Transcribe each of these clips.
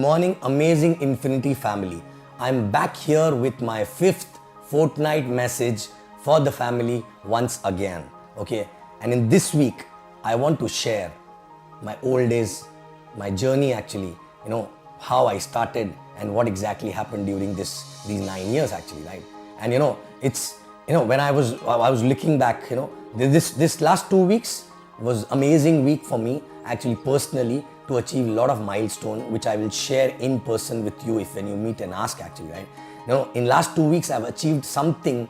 morning, amazing Infinity family. I'm back here with my 5th fortnight message for the family once again. Okay, and in this week, I want to share my old days, my journey actually, how I started and what exactly happened during these 9 years actually, right? And it's, when I was looking back, this last 2 weeks was amazing week for me actually personally to achieve a lot of milestone which I will share in person with you if when you meet and ask actually, right? In last 2 weeks I've achieved something,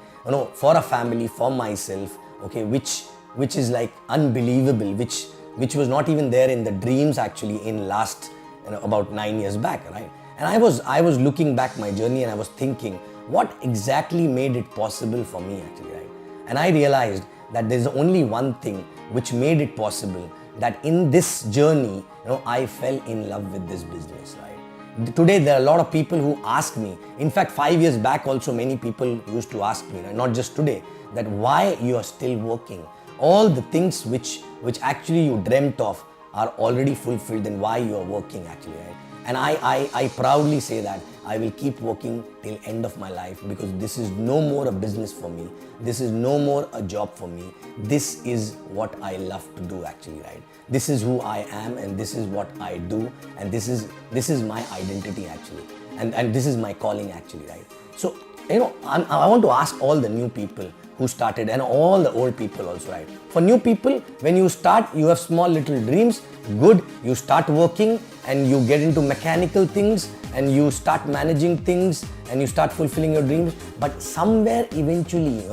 for a family, for myself, okay, which is like unbelievable, which was not even there in the dreams actually in last, about 9 years back, right? And I was looking back my journey and I was thinking what exactly made it possible for me actually, right? And I realized that there's only one thing which made it possible, that in this journey, I fell in love with this business, right? Today there are a lot of people who ask me, in fact 5 years back also many people used to ask me, right? Not just today, that why you are still working. All the things which actually you dreamt of are already fulfilled, and why you are working actually, right? And I proudly say that I will keep working till end of my life, because this is no more a business for me. This is no more a job for me. This is what I love to do actually, right? This is who I am and this is what I do, and this is my identity actually, and this is my calling actually, right? So I want to ask all the new people who started and all the old people also, right? For new people, when you start, you have small little dreams, good, you start working and you get into mechanical things and you start managing things and you start fulfilling your dreams. But somewhere eventually,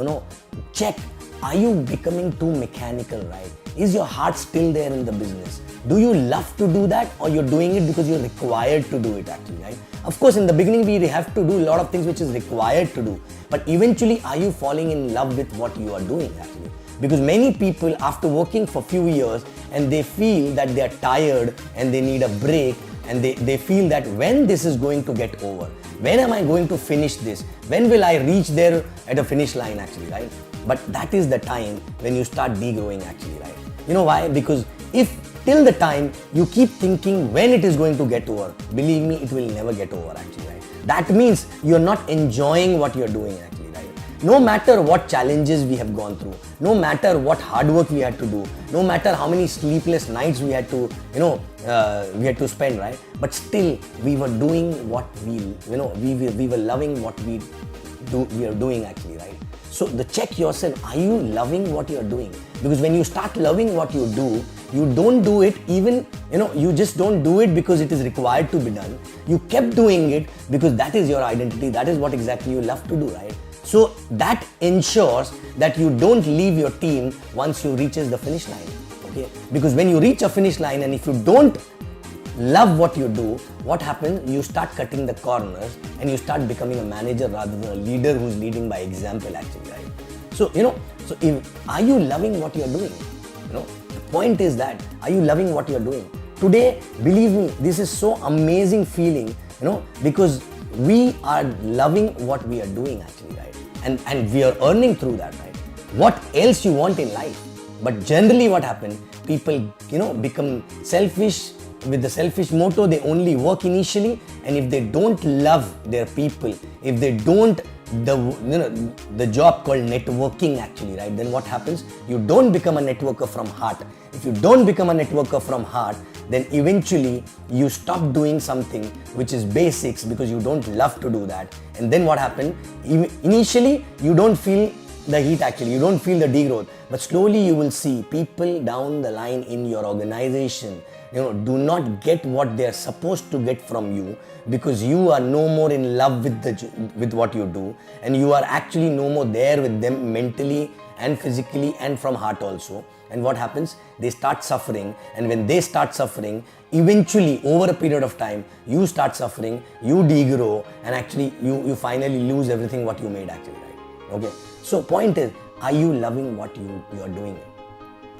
check, are you becoming too mechanical, right? Is your heart still there in the business? Do you love to do that, or you're doing it because you're required to do it actually, right? Of course, in the beginning, we have to do a lot of things which is required to do. But eventually, are you falling in love with what you are doing actually? Because many people, after working for few years and they feel that they are tired and they need a break, and they feel that when this is going to get over, when am I going to finish this? When will I reach there at a finish line actually, right? But that is the time when you start degrowing actually, right? You know why? Because if till the time you keep thinking when it is going to get over, believe me, it will never get over actually, right? That means you're not enjoying what you're doing actually, right? No matter what challenges we have gone through, no matter what hard work we had to do, no matter how many sleepless nights we had to, we had to spend, right? But still we were doing what we were loving what we are doing actually, right? So check yourself, are you loving what you're doing? Because when you start loving what you do, you don't do it even, you just don't do it because it is required to be done. You kept doing it because that is your identity, that is what exactly you love to do, right? So that ensures that you don't leave your team once you reaches the finish line, okay? Because when you reach a finish line and if you don't love what you do, what happens? You start cutting the corners and you start becoming a manager rather than a leader who's leading by example actually, right? So, are you loving what you're doing? The point is that, are you loving what you're doing? Today, believe me, this is so amazing feeling, because we are loving what we are doing actually, right? And we are earning through that, right? What else you want in life? But generally what happens, people, become selfish. With the selfish motto, they only work initially, and if they don't love their people, if they don't, the job called networking actually, right? Then what happens? You don't become a networker from heart. If you don't become a networker from heart, then eventually you stop doing something which is basics because you don't love to do that. And then what happens? Initially, you don't feel the heat actually, you don't feel the degrowth, but slowly you will see people down the line in your organization, do not get what they are supposed to get from you, because you are no more in love with what you do, and you are actually no more there with them mentally and physically and from heart also. And what happens? They start suffering, and when they start suffering, eventually over a period of time, you start suffering, you degrow, and actually you finally lose everything what you made actually, right? Okay. So point is, are you loving what you are doing?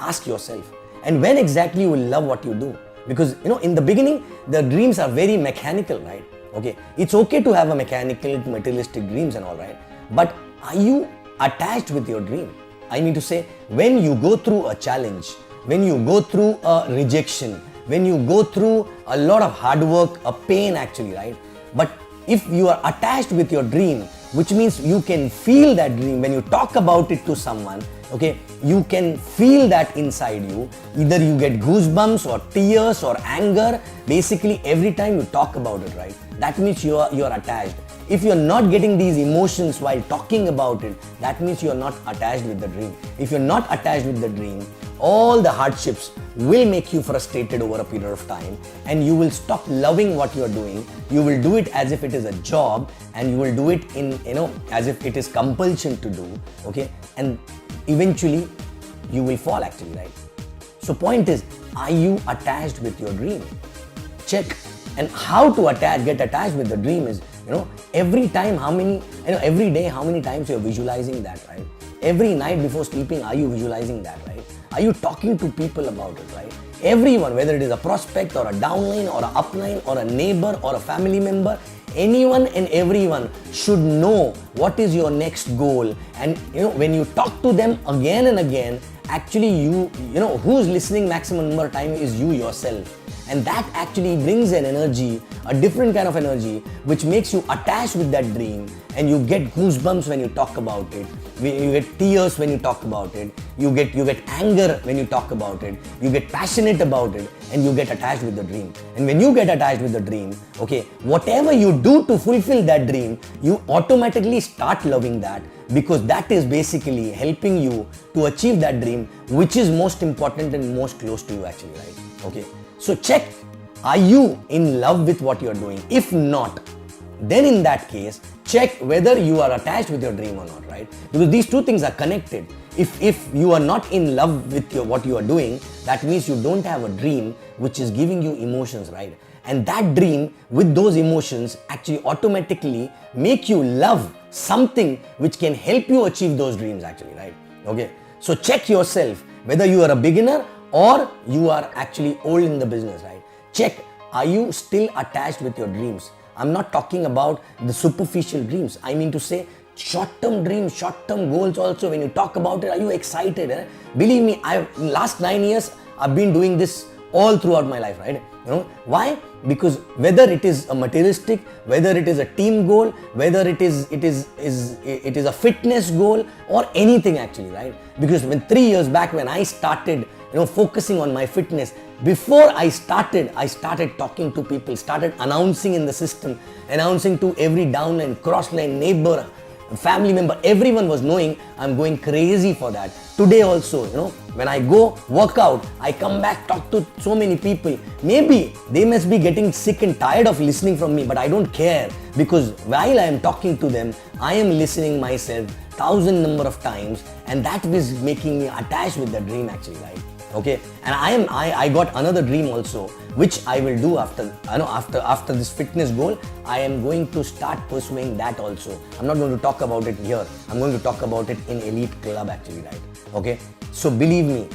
Ask yourself. And when exactly you will love what you do? Because in the beginning, the dreams are very mechanical, right? Okay, it's okay to have a mechanical, materialistic dreams and all, right? But are you attached with your dream? I mean to say, when you go through a challenge, when you go through a rejection, when you go through a lot of hard work, a pain actually, right? But if you are attached with your dream, which means you can feel that dream when you talk about it to someone, okay, you can feel that inside you. Either you get goosebumps or tears or anger, basically every time you talk about it, right? That means you are attached. If you're not getting these emotions while talking about it, that means you're not attached with the dream. If you're not attached with the dream, all the hardships will make you frustrated over a period of time, and you will stop loving what you're doing. You will do it as if it is a job, and you will do it in, as if it is compulsion to do, okay? And eventually you will fall actually, right? So point is, are you attached with your dream? Check. And how to get attached with the dream is, every time every day how many times you're visualizing that, right? Every night before sleeping, are you visualizing that, right? Are you talking to people about it, right? Everyone, whether it is a prospect or a downline or an upline or a neighbor or a family member, anyone and everyone should know what is your next goal. And when you talk to them again and again, actually who's listening maximum number of time is you yourself. And that actually brings an energy, a different kind of energy, which makes you attached with that dream, and you get goosebumps when you talk about it. You get tears when you talk about it. You get anger when you talk about it. You get passionate about it, and you get attached with the dream. And when you get attached with the dream, okay, whatever you do to fulfill that dream, you automatically start loving that, because that is basically helping you to achieve that dream, which is most important and most close to you actually, right? Okay. So check, are you in love with what you're doing? If not, then in that case, check whether you are attached with your dream or not, right? Because these two things are connected. If you are not in love with what you are doing, that means you don't have a dream which is giving you emotions, right? And that dream with those emotions actually automatically make you love something which can help you achieve those dreams actually, right? Okay. So check yourself whether you are a beginner or you are actually old in the business, right? Check, are you still attached with your dreams? I'm not talking about the superficial dreams. I mean to say short-term dreams, short-term goals also. When you talk about it, are you excited? Eh? Believe me, last 9 years, I've been doing this all throughout my life, right? Why? Because whether it is a materialistic, whether it is a team goal, whether it is a fitness goal or anything actually, right? Because when 3 years back when I started focusing on my fitness, before I started talking to people, started announcing in the system, announcing to every downline, crossline, neighbor, family member, everyone was knowing I'm going crazy for that. Today also, when I go work out, I come back, talk to so many people. Maybe they must be getting sick and tired of listening from me, but I don't care, because while I am talking to them, I am listening myself 1,000 number of times, and that is making me attached with the dream actually, right? Okay, and I got another dream also, which I will do after this fitness goal. I am going to start pursuing that also. I'm not going to talk about it here. I'm going to talk about it in Elite Club actually, right? Okay, so believe me,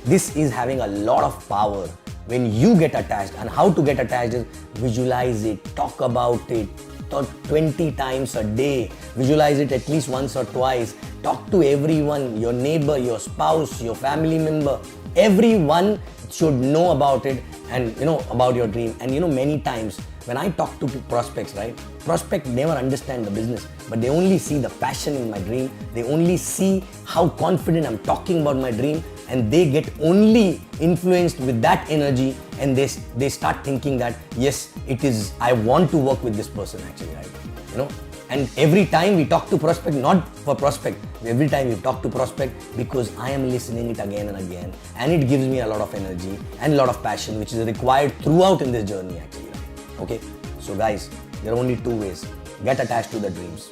this is having a lot of power when you get attached. And how to get attached is visualize it, talk about it, 20 times a day, visualize it at least once or twice, talk to everyone, your neighbor, your spouse, your family member, everyone should know about it and about your dream. And many times when I talk to prospects, right, prospect never understand the business, but they only see the passion in my dream, they only see how confident I'm talking about my dream, and they get only influenced with that energy, and they start thinking that yes, it is, I want to work with this person actually, right? And every time we talk to prospect, not for prospect, every time we talk to prospect, because I am listening it again and again, and it gives me a lot of energy and a lot of passion, which is required throughout in this journey actually, right? Okay, so guys, there are only two ways. Get attached to the dreams,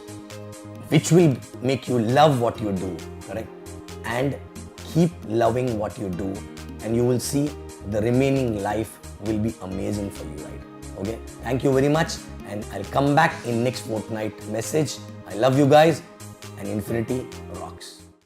which will make you love what you do, correct? And keep loving what you do, and you will see the remaining life will be amazing for you, right? Okay, thank you very much, and I'll come back in next fortnight message. I love you guys, and infinity rocks.